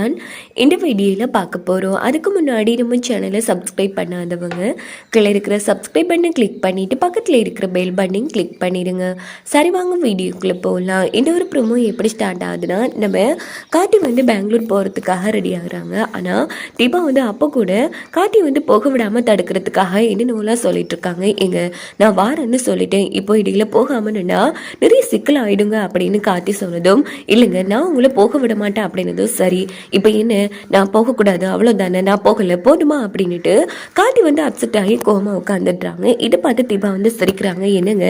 தான் இந்த வீடியோவில் பார்க்க போகிறோம். அதுக்கு முன்னாடி நம்ம சேனலை சப்ஸ்கிரைப் பண்ணாதவங்க கீழே இருக்கிற சப்ஸ்கிரைப் பண்ணை கிளிக் பண்ணிவிட்டு பக்கத்தில் இருக்கிற பெல் பட்டனையும் கிளிக் பண்ணிடுங்க. சரி வாங்க வீடியோக்குள்ளே போகலாம். இந்த ஒரு ப்ரோமோ எப்படி ஸ்டார்ட் ஆகுதுன்னா, நம்ம கார்த்தி பெங்களூர் போகிறதுக்காக ரெடி ஆகுறாங்க. ஆனால் தீபா அப்போ கூட கார்த்தி போக விடாமல் தடுக்கிறதுக்காக என்னென்னலாம் சொல்லிட்டு இருக்காங்க. நான் வாரேன்னு சொல்லிட்டேன், இப்போ இடையில போகாமன்னா நிறைய சிக்கல் ஆகிடுங்க அப்படின்னு கார்த்தி சொன்னதும், இல்லைங்க நான் உங்களை போக விட மாட்டேன் அப்படின்னதும், சரி இப்போ என்ன நான் போகக்கூடாது அவ்வளோதானே, நான் போகலை போதுமா அப்படின்ட்டு கார்த்தி அப்செட் ஆகி கோமா உட்காந்துடுறாங்க. இதை பார்த்து தீபா சிரிக்கிறாங்க. என்னங்க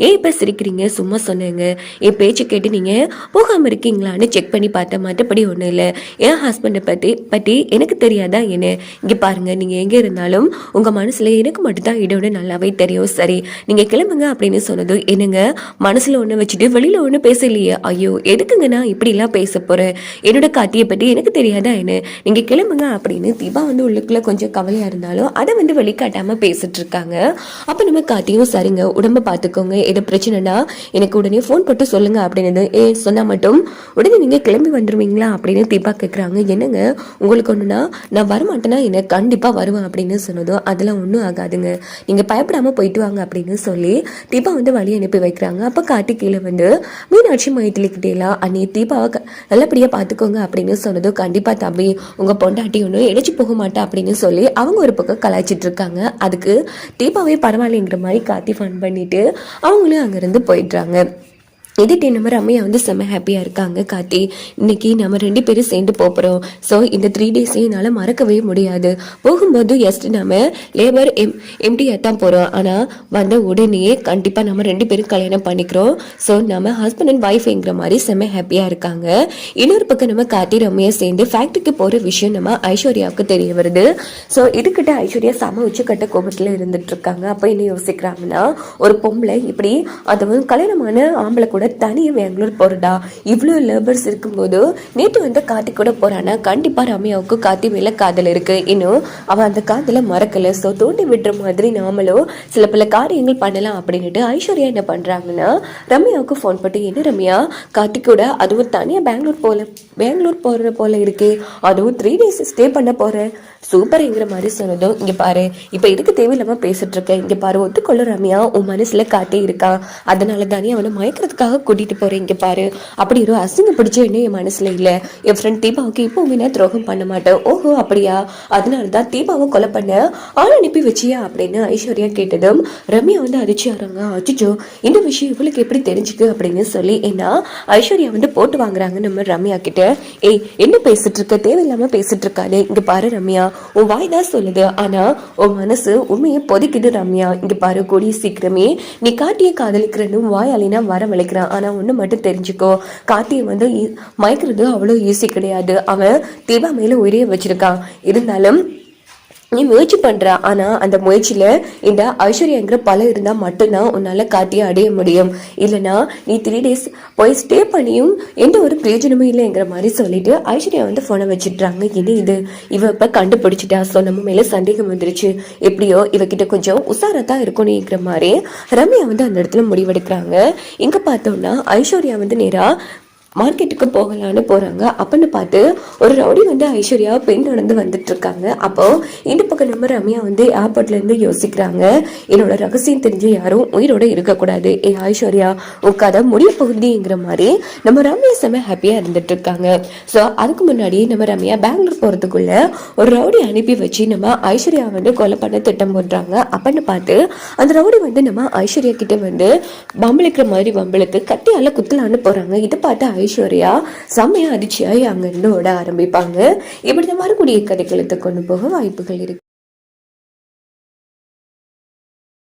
ஏன் இப்போ சிரிக்கிறீங்க, சும்மா சொன்னேங்க, என் பேச்சு கேட்டு நீங்கள் போகாமல் இருக்கீங்களான்னு செக் பண்ணி பார்த்தேன், மற்றபடி ஒன்றும் இல்லை. என் ஹஸ்பண்டை பற்றி எனக்கு தெரியாதா என்ன, இங்கே பாருங்கள் நீங்கள் எங்கே இருந்தாலும் உங்கள் மனசில் எனக்கு மட்டும்தான் இடோடு நல்லாவே தெரியும். சரி நீங்கள் கிளம்புங்க அப்படின்னு சொன்னதும், என்னங்க மனசில் ஒன்று வச்சுட்டு வெளியில் ஒன்று பேசலையே, ஐயோ எதுக்குங்க நான் இப்படிலாம் பேச போகிறேன், என்னோட கார்த்தியை பற்றி எனக்கு தெரியாதா என்ன, நீங்கள் கிளம்புங்க அப்படின்னு தீபா உள்ளுக்குள்ளே கொஞ்சம் கவலையாக இருந்தாலும் அதை வெளிக்காட்டாமல் பேசிட்டு இருக்காங்க. அப்போ நம்ம கார்த்தியும், சரிங்க உடம்பை பார்த்துக்கோங்க, எது பிரச்சனைனா எனக்கு உடனே ஃபோன் போட்டு சொல்லுங்க அப்படின்னு சொன்னால் மட்டும் உடனே நீங்கள் கிளம்பி வந்துடுவீங்களா அப்படின்னு தீபா கேட்குறாங்க. என்னங்க உங்களுக்கு ஒன்றுனா நான் வரமாட்டேன்னா என்ன, கண்டிப்பாக வருவேன் அப்படின்னு சொன்னதும், அதெல்லாம் ஒன்றும் ஆகாதுங்க, நீங்கள் பயப்படாமல் போயிட்டு வாங்க அப்படின்னு சொல்லி தீபா வழி அனுப்பி வைக்கிறாங்க. அப்போ கார்த்தி கீழே மீனாட்சி மைத்திலிக்கிட்டேலாம் அண்ணி தீபாவை நல்லபடியாக பார்த்துக்கோங்க அப்படின்னு சொன்னதும், கண்டிப்பாக தம்பி உங்கள் பொண்டாட்டி ஒன்றும் இடைச்சி போக மாட்டா அப்படின்னு சொல்லி அவங்க ஒரு பக்கம் கலாய்ச்சிட்டு இருக்காங்க. அதுக்கு தீபாவே பரவாயில்லைங்கிற மாதிரி கார்த்தி ஃபன் பண்ணிட்டு அவங்களும் அங்கேருந்து போயிடுறாங்க. இதே நம்ம ரம்யா செம்ம ஹாப்பியாக இருக்காங்க. கார்த்தி இன்னைக்கு நம்ம 2 பேரும் சேர்ந்து போகிறோம், ஸோ இந்த 3 days என்னால் மறக்கவே முடியாது. போகும்போது எஸ்ட் நம்ம லேபர் எம்டியாக தான் போகிறோம், ஆனால் வந்த உடனே கண்டிப்பாக நம்ம 2 பேரும் கல்யாணம் பண்ணிக்கிறோம், ஸோ நம்ம ஹஸ்பண்ட் அண்ட் ஒய்ஃப்ங்கிற மாதிரி செம்ம ஹாப்பியாக இருக்காங்க. இன்னொரு பக்கம் நம்ம கார்த்தி ரம்யா சேர்ந்து ஃபேக்ட்ரிக்கு போகிற விஷயம் நம்ம ஐஸ்வர்யாவுக்கு தெரிய வருது. ஸோ இதுக்கிட்ட ஐஸ்வர்யா செம உச்சக்கட்ட கோபத்தில் இருந்துட்டு இருக்காங்க. அப்போ என்ன யோசிக்கிறாங்கன்னா, ஒரு பொம்பளை இப்படி அது கல்யாணமான ஆம்பளை கூட தனியாக பெங்களூர் போகிறடா, இவ்வளோ லேபர்ஸ் இருக்கும்போது நேற்று கார்த்தி கூட போகிறான்னா கண்டிப்பாக ரம்யாவுக்கு கார்த்தி மேலே காதல் இருக்குது, இன்னும் அவள் அந்த காதலை மறக்கலை, ஸோ தோண்டி விடுற மாதிரி நாமளும் சில பல காரியங்கள் பண்ணலாம் அப்படின்ட்டு ஐஸ்வர்யா என்ன பண்ணுறாங்கன்னா ரம்யாவுக்கு ஃபோன் போட்டு, என்ன ரம்யா கார்த்தி கூட அதுவும் தனியாக பெங்களூர் போகிற போல இருக்கு, அதுவும் 3 days ஸ்டே பண்ண போகிறேன், சூப்பர்ங்கிற மாதிரி சொன்னதும், இங்கே பாரு இப்போ இதுக்கு தேவையில்லாமல் பேசிட்டு இருக்கேன், இங்கே பாரு ஒத்துக்கொள்ள ரம்யா உன் மனசில் காட்டி இருக்கான், அதனால தானே அவனை மயக்கிறதுக்காக கூட்டிகிட்டு போகிறேன், இங்கே பாரு அப்படி ஒரு அசிங்க பிடிச்ச என்ன என் மனசில் இல்லை, என் ஃப்ரெண்ட் தீபாவுக்கு இப்போவுமே நான் துரோகம் பண்ண மாட்டேன், ஓஹோ அப்படியா அதனால தான் தீபாவை கொலை பண்ண ஆள் அனுப்பி வச்சியா அப்படின்னு ஐஸ்வர்யா கேட்டதும் ரம்யா அதிர்ச்சியாகிறாங்க. அச்சோ இந்த விஷயம் இவளுக்கு எப்படி தெரிஞ்சுக்கு அப்படின்னு சொல்லி, ஏன்னா ஐஸ்வர்யா போட்டு வாங்குறாங்க நம்ம ரம்யா கிட்ட. ஏய் என்ன பேசிட்டு இருக்க, தேவையில்லாம பேசிட்டு இருக்காது, இங்க பாரு ரம்யா உன் வாய் தான் சொல்லுது, ஆனா உன் மனசு உண்மையை பொதிக்குது ரம்யா, இங்க பாரு கூடிய சீக்கிரமே நீ கார்த்தியை காதலிக்கிறன்னு வாயாலினா வரவழைக்கிறான், ஆனா ஒண்ணு மட்டும் தெரிஞ்சுக்கோ, கார்த்தியை மயக்கிறது அவ்வளோ ஈஸி கிடையாது, அவன் தீபா மேல உயிரைய வச்சிருக்கான், இருந்தாலும் நீ முயற்சி பண்ற, ஆனா அந்த முயற்சியில இந்த ஐஸ்வர்யாங்கிற பலம் இருந்தா மட்டும்தான் உன்னால கார்த்தியை அடைய முடியும், இல்லைன்னா நீ 3 days போய் ஸ்டே பண்ணியும் எந்த ஒரு பிரயோஜனமும் இல்லைங்கிற மாதிரி சொல்லிட்டு ஐஸ்வர்யா போனை வச்சிடுறாங்க. என்ன இது இவ இப்ப கண்டுபிடிச்சிட்டா, ஸோ நம்ம மேல சந்தேகம் வந்துருச்சு, எப்படியோ இவகிட்ட கொஞ்சம் உசாரத்தான் இருக்கணுங்கிற மாதிரி ரம்யா அந்த இடத்துல முடிவெடுக்கிறாங்க. இங்க பார்த்தோம்னா ஐஸ்வர்யா நேரா மார்க்கெட்டுக்கு போகலான்னு போகிறாங்க. அப்பன்னு பார்த்து ஒரு ரவுடி ஐஸ்வர்யா பெண் நடந்து வந்துட்டு இருக்காங்க. அப்போ இந்த பக்கம் நம்ம ரம்யா ஏர்போர்ட்லேருந்து யோசிக்கிறாங்க, என்னோட ரகசியம் தெரிஞ்சு யாரும் உயிரோட இருக்கக்கூடாது, ஐஸ்வர்யா உன் கதை முடிய போகுதுங்கிற மாதிரி நம்ம ரம்யா செம்ம ஹாப்பியாக இருந்துட்டு இருக்காங்க. ஸோ அதுக்கு முன்னாடி நம்ம ரம்யா பெங்களூர் போகிறதுக்குள்ள ஒரு ரவுடி அனுப்பி வச்சு நம்ம ஐஸ்வர்யா கொலை பண்ண திட்டம் போடுறாங்க. அப்பன்னு பார்த்து அந்த ரவுடி நம்ம ஐஸ்வர்யா கிட்ட பம்பளுக்கிற மாதிரி பம்பளுக்கு கத்தியால குத்தலான்னு போகிறாங்க. இதை பார்த்து ஐஸ்வர்யா செம்மையா அதிர்ச்சியாகி அங்கிருந்து ஓட ஆரம்பிப்பாங்க. இப்படி வரக்கூடிய கதைகளுக்கு கொண்டு போக வாய்ப்புகள் இருக்கு.